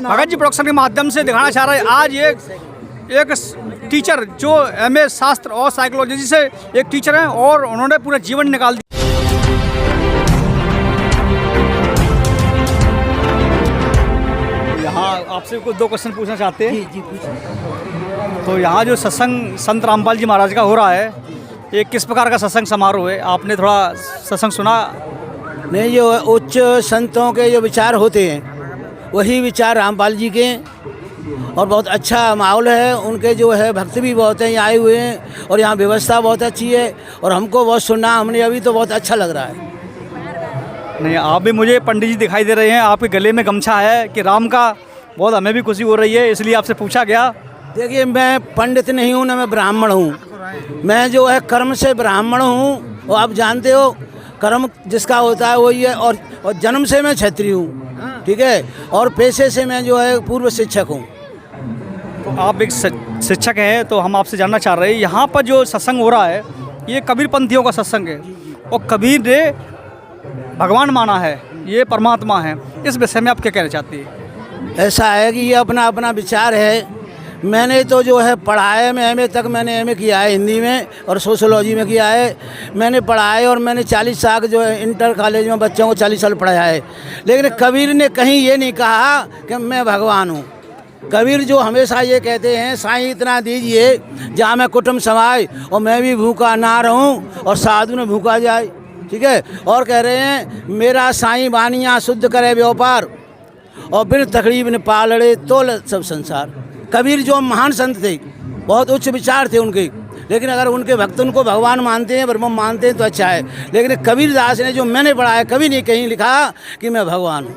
Bhagat ji production के माध्यम से दिखाना चाह रहे हैं आज एक टीचर जो एमए शास्त्र और साइकोलॉजी से एक टीचर हैं और उन्होंने पूरा जीवन निकाल दिया। यहाँ आपसे कुछ दो क्वेश्चन पूछना चाहते हैं। जी पूछिए। तो यहाँ जो सत्संग संत रामपाल जी महाराज का हो रहा है, ये किस प्रकार का सत्संग समारोह है? आपने थोड़ा सत्संग सुना? नहीं, जो उच्च संतों के जो विचार होते हैं वही विचार रामपाल जी के, और बहुत अच्छा माहौल है। उनके जो है भक्त भी बहुत हैं, यहाँ आए हुए हैं, और यहाँ व्यवस्था बहुत अच्छी है और हमको बहुत सुनना हमने अभी तो बहुत अच्छा लग रहा है। नहीं, आप भी मुझे पंडित जी दिखाई दे रहे हैं, आपके गले में गमछा है कि राम का, बहुत हमें भी खुशी हो रही है, इसलिए आपसे पूछा गया। देखिए, मैं पंडित नहीं हूँ, ना मैं ब्राह्मण हूँ, मैं जो है कर्म से ब्राह्मण हूँ। और आप जानते हो कर्म जिसका होता है वही है, और जन्म से मैं क्षत्रिय हूँ, ठीक है, और पेशे से मैं जो है पूर्व शिक्षक हूँ। तो आप एक शिक्षक हैं, तो हम आपसे जानना चाह रहे हैं, यहाँ पर जो सत्संग हो रहा है ये कबीर पंथियों का सत्संग है, और कबीर ने भगवान माना है, ये परमात्मा है, इस विषय में आप क्या कहना चाहती हैं? ऐसा है कि ये अपना अपना विचार है। मैंने तो जो है पढ़ा है, मैं एमए तक मैंने एमए किया है हिंदी में और सोशोलॉजी में किया है। मैंने पढ़ा है और मैंने 40 साल जो है इंटर कॉलेज में बच्चों को 40 साल पढ़ाया है। लेकिन कबीर ने कहीं ये नहीं कहा कि मैं भगवान हूँ। कबीर जो हमेशा ये कहते हैं, साईं इतना दीजिए जहाँ मैं कुटुंब समाए और मैं भी भूखा ना रहूँ और साधु ने भूखा जाए, ठीक है। और कह रहे हैं, मेरा साईं बानिया शुद्ध करे व्यापार और बिन तकलीफ ने पालड़े तोल सब संसार। कबीर जो महान संत थे, बहुत उच्च विचार थे उनके, लेकिन अगर उनके भक्त उनको भगवान मानते हैं, ब्रह्म मानते हैं तो अच्छा है। लेकिन कबीर दास ने जो मैंने पढ़ा है, कभी नहीं कहीं लिखा कि मैं भगवान हूँ।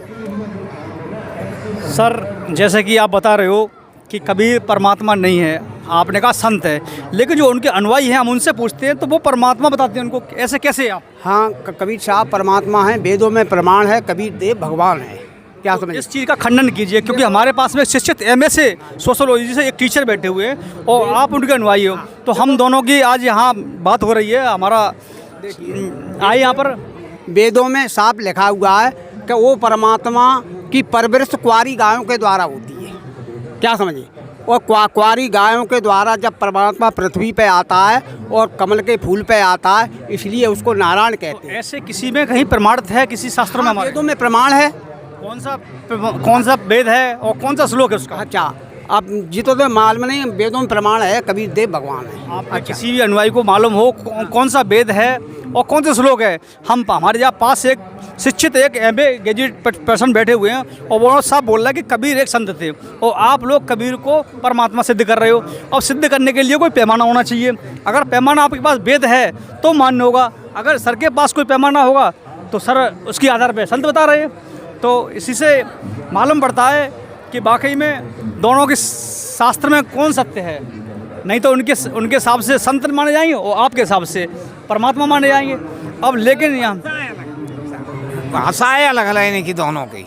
सर, जैसे कि आप बता रहे हो कि कबीर परमात्मा नहीं है, आपने कहा संत है, लेकिन जो उनके अनुयायी हैं हम उनसे पूछते हैं तो वो परमात्मा बताते हैं उनको, ऐसे कैसे आप? हाँ, कबीर साहब परमात्मा हैं, वेदों में प्रमाण है, कबीर देव भगवान है। क्या समझ? इस चीज़ का खंडन कीजिए, क्योंकि हमारे पास में शिक्षित एमए से सोशोलॉजी से एक टीचर बैठे हुए हैं और आप उनके अनुयायी हो, तो हम दोनों की आज यहाँ बात हो रही है। हमारा आए यहाँ पर वेदों में साफ लिखा हुआ है कि वो परमात्मा की परवरिश कुंवारी गायों के द्वारा होती है। क्या समझिए? और कुंवारी गायों के द्वारा जब परमात्मा पृथ्वी पे आता है और कमल के फूल पे आता है, इसलिए उसको नारायण कहते हैं। ऐसे किसी में कहीं प्रमाणित है किसी शास्त्रों में? हमारे वेदों में प्रमाण है। कौन सा वेद है और कौन सा श्लोक है उसका? अच्छा, अब जितो तो मालूम नहीं, वेदों में प्रमाण है कबीर देव भगवान है। आप किसी भी अनुयायी को मालूम हो कौन सा वेद है और कौन से श्लोक है? हम हमारे यहाँ पास एक शिक्षित एक एमए ग्रेजुएट पर्सन बैठे हुए हैं और वो साहब बोल रहा है कि कबीर एक संत थे, और आप लोग कबीर को परमात्मा सिद्ध कर रहे हो। अब सिद्ध करने के लिए कोई पैमाना होना चाहिए। अगर पैमाना आपके पास वेद है तो मान्य होगा, अगर सर के पास कोई पैमाना होगा तो सर उसके आधार पर संत बता रहे हैं। तो इसी से मालूम पड़ता है कि वाकई में दोनों के शास्त्र में कौन सत्य है। नहीं तो उनके हिसाब से संत माने जाएंगे और आपके हिसाब से परमात्मा माने जाएंगे। अब लेकिन यहाँ भाषाएँ अलग अलग है इनकी दोनों की,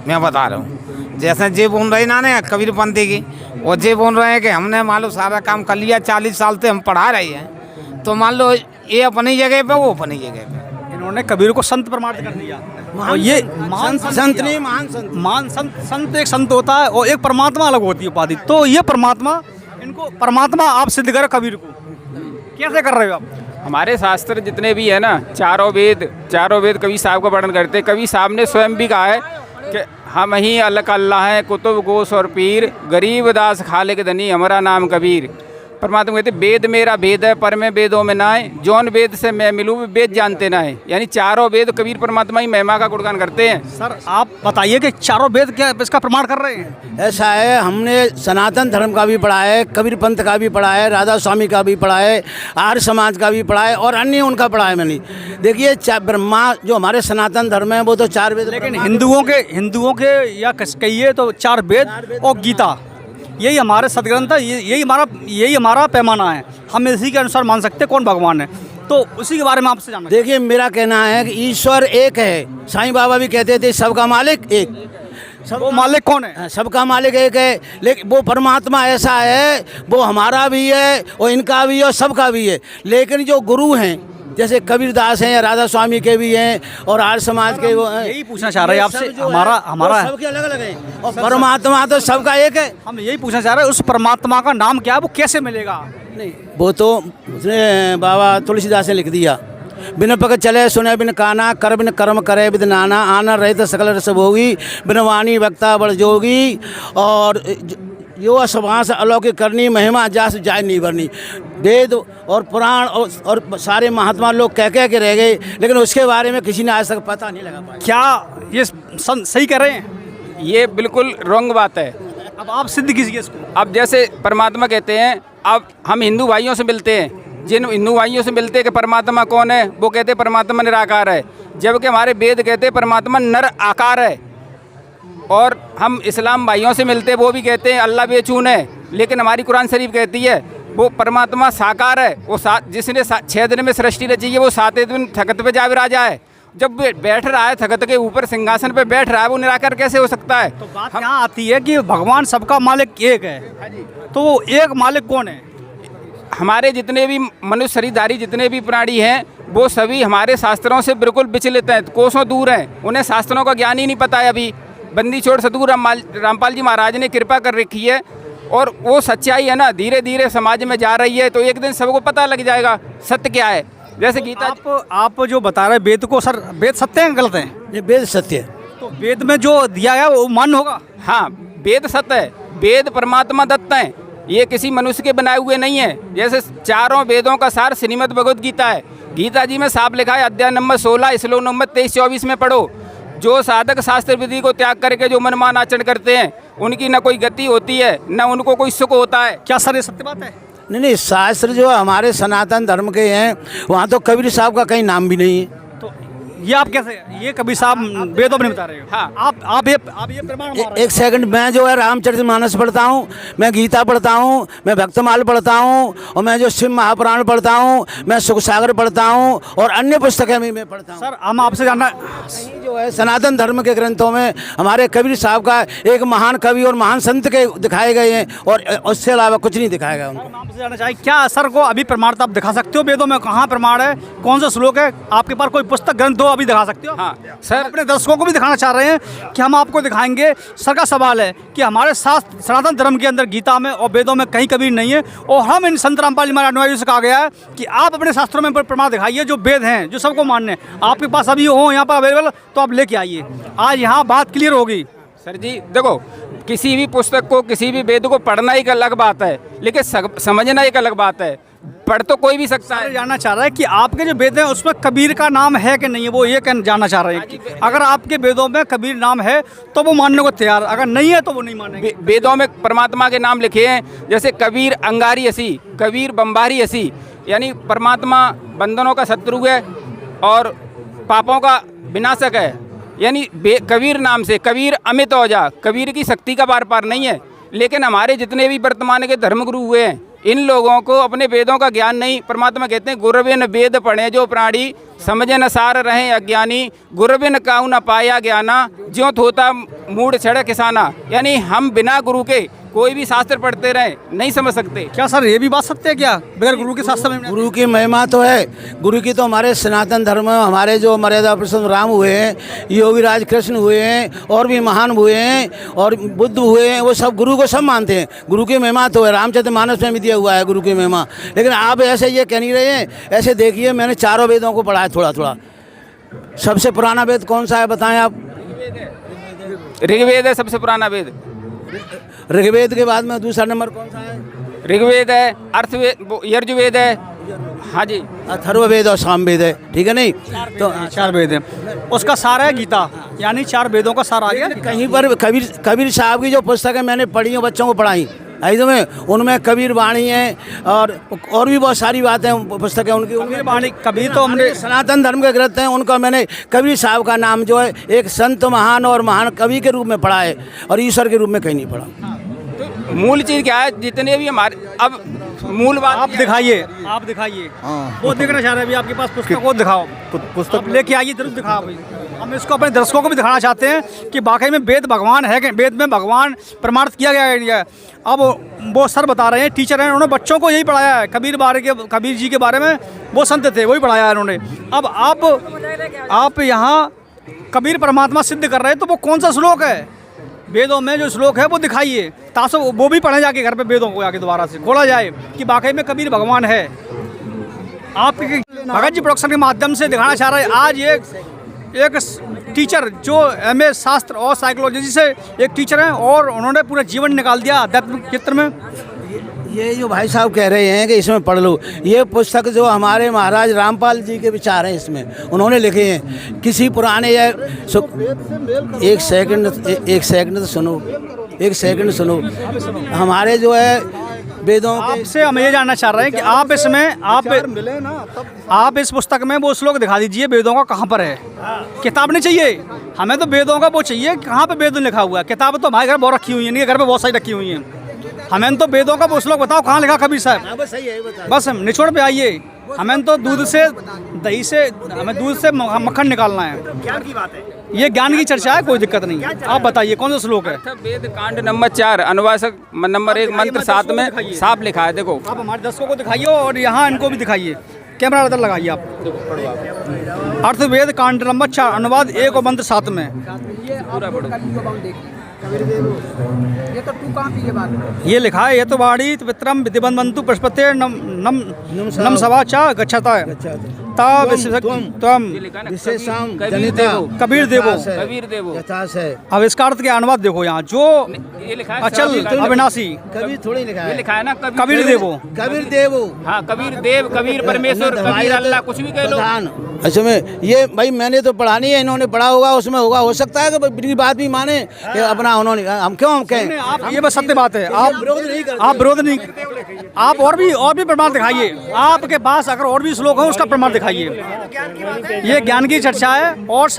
मैं बता रहा हूँ। जैसे जे बोल रहे ना कबीर पंथी की, और जे बोल रहे हैं कि हमने मान लो सारा काम कर लिया, 40 साल से हम पढ़ा रहे हैं, तो मान लो ये अपनी जगह पे, वो अपनी जगह पे। इन्होंने कबीर को संत प्रमाणित कर दिया। और ये महान संत नहीं, महान संत। संत एक संत होता है और एक परमात्मा अलग होती है उपाधि। तो ये परमात्मा, इनको परमात्मा आप सिद्ध करो कबीर को, कैसे कर रहे हो आप? हमारे शास्त्र जितने भी है ना, चारों वेद कबीर साहब का वर्णन करते हैं। कबीर साहब ने स्वयं भी कहा है कि हम ही अल्लाह हैं, कुतुब गोश और पीर, गरीब दास खालिक धनी, हमारा नाम कबीर। परमात्मा कहते वेद मेरा भेद है, पर मैं वेदों में ना है, जौन वेद से मैं मिलूँ वेद जानते ना है। यानी चारों वेद कबीर परमात्मा ही महिमा का गुणगान करते हैं। सर, आप बताइए कि चारों वेद क्या इसका प्रमाण कर रहे हैं? ऐसा है, हमने सनातन धर्म का भी पढ़ा है, कबीर पंथ का भी पढ़ा है, राधा स्वामी का भी पढ़ा है, आर्य समाज का भी पढ़ा है और अन्य उनका पढ़ा है मैंने। देखिए, ब्रह्मा जो हमारे सनातन धर्म है वो तो 4 वेद, लेकिन हिंदुओं के या कहिए तो 4 वेद और गीता, यही हमारे सदग्रंथ है, यही हमारा पैमाना है। हम इसी के अनुसार मान सकते हैं कौन भगवान है। तो उसी के बारे में आपसे जानना। देखिए, मेरा कहना है कि ईश्वर एक है। साईं बाबा भी कहते थे सबका मालिक एक। वो मालिक कौन है? सबका मालिक एक है, लेकिन वो परमात्मा ऐसा है, वो हमारा भी है और इनका भी है और सबका भी है। लेकिन जो गुरु हैं जैसे कबीरदास हैं या राधा स्वामी के भी हैं और आर्य समाज के वो हैं। यही पूछना चाह रहे हैं ये आपसे, सब जो है, हमारा वो सबके अलग अलग हैं और परमात्मा तो सबका एक है। हम यही पूछना चाह रहे हैं उस परमात्मा का नाम क्या है, वो कैसे मिलेगा? नहीं वो तो उसने बाबा तुलसीदास ने लिख दिया, बिन पग चले सुने बिन काना, कर बिन कर्म करे बिन नाना, आना रहित सकल रस भोगी, बिन वाणी वक्ता बड़ जोगी, और यो सभास अलौकिक करनी, महिमा जास जाय नहीं भरनी। वेद और पुराण और सारे महात्मा लोग कह के रह गए, लेकिन उसके बारे में किसी ने आज तक पता नहीं लगा पाया। क्या ये सही कर रहे हैं? ये बिल्कुल रॉन्ग बात है। अब आप सिद्ध कीजिए इसको। अब जैसे परमात्मा कहते हैं, अब हम हिंदू भाइयों से मिलते हैं, जिन हिंदू भाइयों से मिलते हैं कि परमात्मा कौन है, वो कहते हैं परमात्मा निराकार है, जबकि हमारे वेद कहते हैं परमात्मा नर आकार है। और हम इस्लाम भाइयों से मिलते हैं, वो भी कहते हैं अल्लाह बेचून है, लेकिन हमारी कुरान शरीफ कहती है वो परमात्मा साकार है। वो जिसने 6 दिन में सृष्टि रची है, वो 7वें दिन तख्त पे जा विराजा है। जब बैठ रहा है तख्त के ऊपर, सिंहासन पे बैठ रहा है, वो निराकार कैसे हो सकता है? तो बात यहाँ आती है कि भगवान सबका मालिक एक है, तो वो एक मालिक कौन है? हमारे जितने भी मनुष्य शरीरधारी जितने भी प्राणी हैं, वो सभी हमारे शास्त्रों से बिल्कुल विचलित हैं, कोसों दूर हैं। उन्हें शास्त्रों का ज्ञान ही नहीं पता है। अभी बंदी छोड़ सदगुरु रामपाल जी महाराज ने कृपा कर रखी है, और वो सच्चाई है ना, धीरे धीरे समाज में जा रही है, तो एक दिन सबको पता लग जाएगा सत्य क्या है। जैसे गीता आप जो बता रहे वेद को, सर वेद सत्य हैं गलत हैं? ये वेद सत्य है। तो वेद में जो दिया गया वो मान्य होगा? हाँ, वेद सत्य है, वेद परमात्मा दत्त हैं, ये किसी मनुष्य के बनाए हुए नहीं है। जैसे चारों वेदों का सार श्रीमद् भगवद गीता है। गीता जी में साफ लिखा है, अध्याय नंबर 16 श्लोक नंबर 23-24 में पढ़ो, जो साधक शास्त्र विधि को त्याग करके जो मनमान आचरण करते हैं, उनकी न कोई गति होती है, न उनको कोई सुख होता है। क्या सर ये सत्य बात है? नहीं, शास्त्र जो हमारे सनातन धर्म के हैं, वहाँ तो कबीर साहब का कहीं नाम भी नहीं है। तो ये आप कैसे, ये कबीर साहब वेदों में नहीं बता रहे हो? हाँ। आप ये प्रमाण मान रहे हो? एक सेकंड, मैं जो है रामचरितमानस पढ़ता हूँ, मैं गीता पढ़ता हूँ, मैं भक्तमाल पढ़ता हूँ, और मैं जो शिव महापुराण पढ़ता हूँ, मैं सुख सागर पढ़ता हूँ, और अन्य पुस्तकें भी मैं पढ़ता हूँ। सर हम आपसे जानना, जो है सनातन धर्म के ग्रंथों में हमारे कबीर साहब का एक महान कवि और महान संत के दिखाए गए हैं, और उससे अलावा कुछ नहीं दिखाया गया उनको। हम आपसे जानना चाहिए, क्या सर को अभी प्रमाण आप दिखा सकते हो? वेदों में कहाँ प्रमाण है, कौन सा श्लोक है? आपके पास कोई पुस्तक ग्रंथ हो अभी दिखा सकते हो? हाँ सर, अपने दर्शकों को भी दिखाना चाह रहे हैं कि हम आपको दिखाएंगे। सर का सवाल है कि हमारे शास्त्र सनातन धर्म के अंदर गीता में और वेदों में कहीं कबीर नहीं है, और हम इन संत रामपाल जी महाराज अनुयायियों से कहा गया है कि आप अपने शास्त्रों में प्रमाण दिखाइए जो वेद हैं, जो सबको मान्य है। आपके पास अभी हो यहाँ पर अवेलेबल, तो आप लेके आइए। आज यहाँ बात क्लियर होगी। सर जी देखो, किसी भी पुस्तक को, किसी भी वेद को पढ़ना एक अलग बात है, लेकिन समझना एक अलग बात है। पढ़ तो कोई भी सकता है। जानना चाह रहा है कि आपके जो वेद हैं उसमें कबीर का नाम है कि नहीं है, वो ये जानना चाह रहे हैं कि अगर आपके वेदों में कबीर नाम है तो वो मानने को तैयार, अगर नहीं है तो वो नहीं मानेंगे। वेदों में परमात्मा के नाम लिखे हैं, जैसे कबीर अंगारी हसी, कबीर बम्बारी हसी, यानी परमात्मा बंधनों का शत्रु है और पापों का विनाशक है। यानी कबीर नाम से कबीर अमित हो जा, कबीर की शक्ति का बार पार नहीं है। लेकिन हमारे जितने भी वर्तमान के धर्मगुरु हुए हैं, इन लोगों को अपने वेदों का ज्ञान नहीं। परमात्मा कहते हैं गुरबिन वेद पढ़े जो प्राणी, समझे न सार रहे अज्ञानी, गुरबिन काऊ न पाया ज्ञाना, ज्यों होता मूड छड़े किसाना। यानी हम बिना गुरु के कोई भी शास्त्र पढ़ते रहे नहीं समझ सकते। क्या सर ये भी बात सत्य है क्या, बगैर गुरु के शास्त्र में? गुरु की महिमा तो है। गुरु की तो हमारे सनातन धर्म में हमारे जो मर्यादा पुरुषोत्तम राम हुए हैं, योगीराज कृष्ण हुए हैं, और भी महान हुए हैं, और बुद्ध हुए हैं, वो सब गुरु को सब मानते हैं। गुरु की महिमा तो है, रामचरितमानस में भी दिया हुआ है गुरु की महिमा। लेकिन आप ऐसे ये कह नहीं रहे हैं। ऐसे देखिए, मैंने चारों वेदों को पढ़ा है थोड़ा थोड़ा। सबसे पुराना वेद कौन सा है बताएं आप? ऋग्वेद है सबसे पुराना वेद। ऋग्वेद के बाद में दूसरा नंबर कौन सा है? ऋग्वेद है, अर्थवेद, यजुर्वेद है, हाँ जी, अथर्ववेद और सामवेद है। ठीक है, नहीं तो 4 वेद है, उसका सार है गीता, यानी 4 वेदों का सार आ गया। कहीं पर कबीर साहब की जो पुस्तकें मैंने पढ़ी हैं, बच्चों को पढ़ाई में, उनमें कबीर वाणी है, और भी बहुत सारी बातें पुस्तकें उनकी। कबीर वाणी, कबीर तो हमने सनातन धर्म के ग्रंथ हैं, उनका मैंने कबीर साहब का नाम जो है एक संत महान और महान कवि के रूप में पढ़ा है, और ईश्वर के रूप में कहीं नहीं पढ़ा। तो मूल चीज़ क्या है, जितने भी हमारे अब मूल बात आप दिखाइए, वो देखना चाह रहे हैं अभी आपके पास पुस्तक, वो दिखाओ, पुस्तक लेके आइए, जरूर दिखाओ भाई। हम इसको अपने दर्शकों को भी दिखाना चाहते हैं कि वाकई में वेद भगवान है कि वेद में भगवान प्रमाणित किया गया है। अब वो सर बता रहे हैं, टीचर हैं, उन्होंने बच्चों को यही पढ़ाया है, कबीर जी के बारे में वो संत थे, वही पढ़ाया है उन्होंने। अब आप यहाँ कबीर परमात्मा सिद्ध कर रहे हैं, तो वो कौन सा श्लोक है वेदों में जो श्लोक है वो दिखाइए, ताकि वो भी पढ़े जाके घर पे, वेदों को जाके दोबारा से खोला जाए कि वाकई में कबीर भगवान है। आप भगत जी प्रोडक्शन के माध्यम से दिखाना चाह रहे हैं आज एक टीचर जो एमए शास्त्र और साइकोलॉजी से एक टीचर हैं और उन्होंने पूरा जीवन निकाल दिया आध्यात्मिक क्षेत्र में। ये जो भाई साहब कह रहे हैं कि इसमें पढ़ लो, ये पुस्तक जो हमारे महाराज रामपाल जी के विचार हैं, इसमें उन्होंने लिखे हैं। किसी पुराने एक सेकंड तो सुनो, एक सेकंड सुनो। हमारे जो है वेदों आपसे हम ये जानना चाह रहे हैं कि आप इसमें आप इस पुस्तक में वो श्लोक दिखा दीजिए वेदों का कहाँ पर है। किताब नहीं चाहिए हमें, तो वेदों का वो चाहिए कहाँ पे वेद लिखा हुआ है। किताब तो हमारे घर बहुत रखी हुई है, नहीं घर पे बहुत सारी रखी हुई हैं। हमें तो वेदों का वो श्लोक बताओ कहाँ लिखा कबीर साहब। बस हम निचोड़ पे आइए। हमें तो दूध से दही से हमें दूध से मक्खन निकालना है, ज्ञान की बात है, ये ज्ञान की चर्चा है, कोई दिक्कत नहीं। आप बताइए कौन सा श्लोक है। वेद कांड नंबर 4 अनुवासक नंबर 1 मंत्र 7 में साफ लिखा है। देखो आप हमारे दर्शकों को दिखाइए और यहाँ इनको भी दिखाइए, कैमरा उधर लगाइए आप। अर्थवेद कांड नंबर 4 अनुवाद 1 और मंत्र 7 में ये लिखा है, ये तो वाणी पितरम विधिबंधु पशुपते नम सभा चा गच्छता है तम कबीर देवो। अब इसका अर्थ क्या अनुवाद देखो यहाँ जो ये लिखा है अचल अविनाशी कबीर थोड़ी लिखा ये लिखा है ना कबीर देवो। हाँ कबीर देव, कबीर परमेश्वर, कबीर अल्लाह, कुछ भी कह लो। अच्छा में ये भाई मैंने तो पढ़ा नहीं है, इन्होंने पढ़ा होगा, उसमें होगा, हो सकता है कि इनकी बात भी माने अपना उन्होंने। हम कहें आप ये बस सत्य बात है, आप विरोध नहीं, आप और भी प्रमाण दिखाइए। आपके पास अगर और भी श्लोक है उसका प्रमाण दिखाइए। ये ज्ञान की चर्चा है और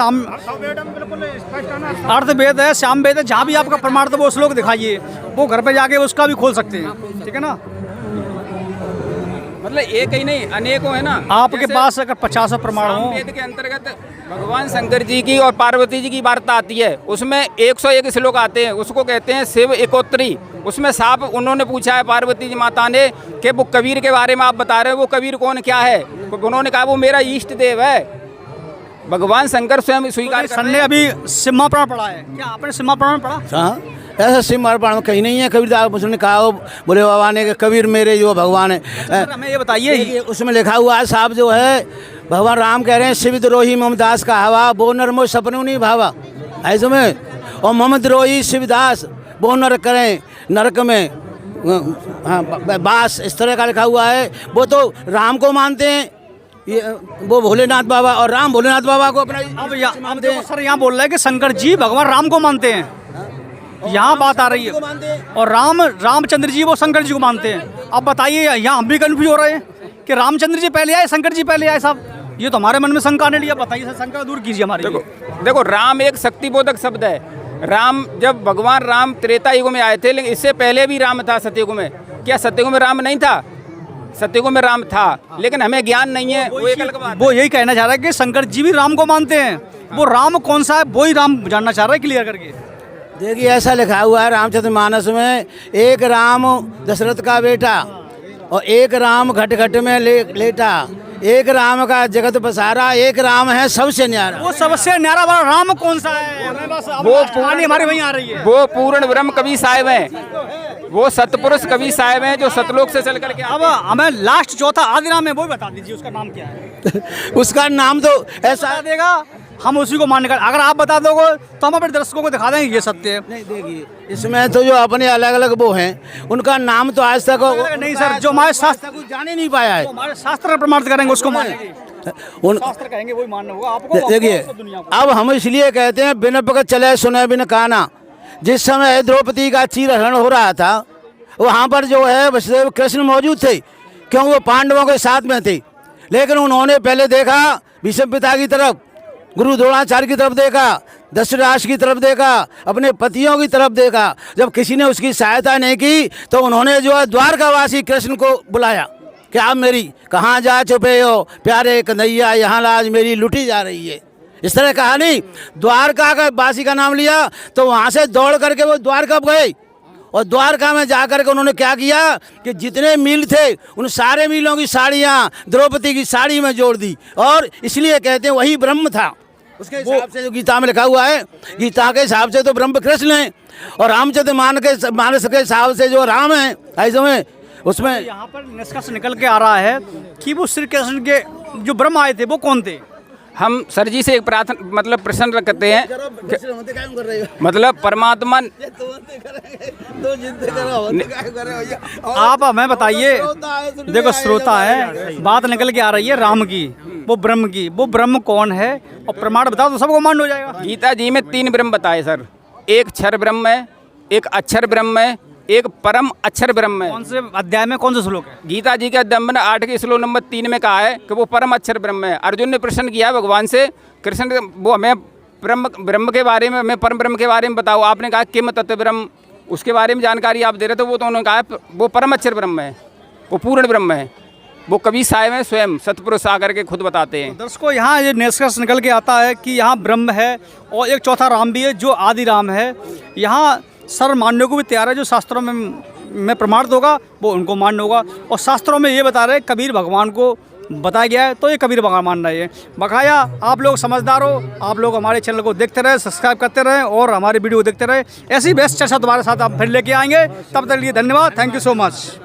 अर्थवेद है, श्याम वेद है, जहाँ भी आपका प्रमाण तो वो श्लोक दिखाइए, वो घर पे जाके उसका भी खोल सकते हैं, ठीक है ना। मतलब एक ही नहीं अनेकों है ना। आपके पास अगर 50 प्रमाण हो। वेद के अंतर्गत भगवान शंकर जी की और पार्वती जी की वार्ता आती है, उसमें 101 श्लोक आते हैं, उसको कहते हैं शिव एकोत्री। उसमें साफ उन्होंने पूछा है पार्वती जी माता ने कि वो कबीर के बारे में आप बता रहे हैं, वो कबीर कौन क्या है। उन्होंने कहा वो मेरा इष्ट देव है। भगवान शंकर स्वयं स्वीकार कर रहे हैं। ने अभी सिम्हा पुराण पढ़ा है क्या? आपने सिम्हा पुराण पढ़ा? हाँ, ऐसा सिम्हा पुराण कहीं नहीं है। कबीरदास उसने कहा हो बोले बाबा ने कि कबीर मेरे जो भगवान है। हमें ये बताइए, उसमें लिखा हुआ है साहब जो है भगवान राम कह रहे हैं शिव द्रोही ममदास का हवा वो नरमो सपनों नहीं भावा, ऐसे में। और मम द्रोही शिवदास वो नरक करें नरक में हाँ बास, इस तरह का लिखा हुआ है। वो तो राम को मानते हैं, ये वो भोलेनाथ बाबा, और राम भोलेनाथ बाबा को अपना अब देखो सर यहाँ बोल रहे हैं कि शंकर जी भगवान राम को मानते हैं, यहाँ बात आ रही है। और रामचंद्र जी वो शंकर जी को मानते हैं। अब बताइए यहाँ हम भी कन्फ्यूज हो रहे हैं कि रामचंद्र जी पहले आए शंकर जी पहले आए। साहब ये तो हमारे मन में शंका ने लिया। बताइए सर, शंका दूर कीजिए हमारे। देखो राम एक शक्तिबोधक शब्द है। राम जब भगवान राम त्रेता युग में आए थे, लेकिन इससे पहले भी राम था सतयुग में। क्या सतयुग में राम नहीं था? सतयुग में राम था, लेकिन हमें ज्ञान नहीं है। वो यही कहना चाह रहा है कि शंकर जी भी राम को मानते हैं। वो राम कौन सा है वो ही राम जानना चाह रहा है, क्लियर करके। देखिए ऐसा लिखा हुआ है रामचरितमानस में, एक राम दशरथ का बेटा और एक राम घट घट में लेटा, एक राम का जगत बसारा, एक राम है सबसे न्यारा। वो सबसे न्यारा वाला राम कौन सा है? वो पुरानी हमारी वहीं आ रही है। वो पूर्ण ब्रह्म कवि साहिब हैं, वो सतपुरुष कवि साहिब हैं जो सतलोक से चल करके। अब हमें लास्ट चौथा आदि नाम है, वो बता दीजिए उसका नाम क्या है। उसका नाम तो ऐसा देगा, हम उसी को मानने का। अगर आप बता दोगे तो हम अपने दर्शकों को दिखा देंगे ये सत्य है। नहीं, देखिए इसमें तो जो अपने अलग अलग वो हैं उनका नाम तो आज तक नहीं सर, जो हमारे शास्त्र कुछ जाने नहीं पाया है। हमारे शास्त्र प्रमाणित करेंगे उसको मानेंगे, उन शास्त्र कहेंगे वही मानना होगा आपको। देखिए अब हम इसलिए कहते हैं बिन भगत चले सुने बिन काना। जिस समय द्रौपदी का चीरहरण हो रहा था वहाँ पर जो है वसुदेव कृष्ण मौजूद थे, क्यों वो पांडवों के साथ में थे। लेकिन उन्होंने पहले देखा भीष्म पिता की तरफ, गुरु द्रोणाचार्य की तरफ देखा, दशरथ की तरफ देखा, अपने पतियों की तरफ देखा। जब किसी ने उसकी सहायता नहीं की तो उन्होंने जो है द्वारकावासी कृष्ण को बुलाया कि आप मेरी कहाँ जा छुपे हो प्यारे कन्हैया, यहाँ लाज मेरी लुटी जा रही है। इस तरह कहानी। द्वारका का वासी का नाम लिया तो वहाँ से दौड़ करके वो द्वारका गए और द्वारका में जा कर के उन्होंने क्या किया कि जितने मील थे उन सारे मीलों की साड़ियाँ द्रौपदी की साड़ी में जोड़ दी, और इसलिए कहते हैं वही ब्रह्म था। उसके हिसाब से जो गीता में लिखा हुआ है, गीता के हिसाब से तो ब्रह्म कृष्ण है, और रामचरित मानस के हिसाब से जो राम है ऐसे में उसमें यहाँ पर निष्कर्ष निकल के आ रहा है कि वो श्री कृष्ण के जो ब्रह्म आए थे वो कौन थे? हम सर जी से एक प्रार्थना मतलब प्रश्न रखते हैं मतलब परमात्मा आप हमें बताइए, देखो श्रोता है, बात निकल के आ रही है राम की, वो ब्रह्म की, वो ब्रह्म कौन है और प्रमाण बताओ तो सबको मान हो जाएगा। गीता जी में 3 ब्रह्म बताए सर, एक क्षर ब्रह्म है, एक अक्षर ब्रह्म है, एक परम अक्षर ब्रह्म है। कौन से अध्याय में कौन से श्लोक है? गीता जी के अध्याय 8 के श्लोक नंबर 3 में कहा है कि वो परम अक्षर ब्रह्म है। अर्जुन ने प्रश्न किया भगवान से, कृष्ण वो हमें ब्रह्म के बारे में, हमें परम ब्रह्म के बारे में बताओ। आपने कहा किम तत्व ब्रह्म, उसके बारे में जानकारी आप दे रहे थे, वो तो उन्होंने कहा वो परम अक्षर ब्रह्म है, वो पूर्ण ब्रह्म है। वो कवि साहब में स्वयं सतपुरुष आकर के खुद बताते हैं। दर्शकों यहाँ ये निष्कर्ष निकल के आता है कि यहाँ ब्रह्म है और एक चौथा राम भी है जो आदि राम है। यहाँ सर मानने को भी तैयार है, जो शास्त्रों में प्रमाणित होगा वो उनको मानना होगा। और शास्त्रों में ये बता रहे हैं कबीर भगवान को बताया गया है तो ये कबीर भगवान मान रहे हैं। बकाया आप लोग समझदार हो, आप लोग हमारे चैनल को देखते रहे, सब्सक्राइब करते रहे और हमारी वीडियो को देखते रहे। ऐसी बेस्ट चर्चा तुम्हारे साथ आप फिर लेके आएंगे, तब तक के लिए धन्यवाद, थैंक यू सो मच।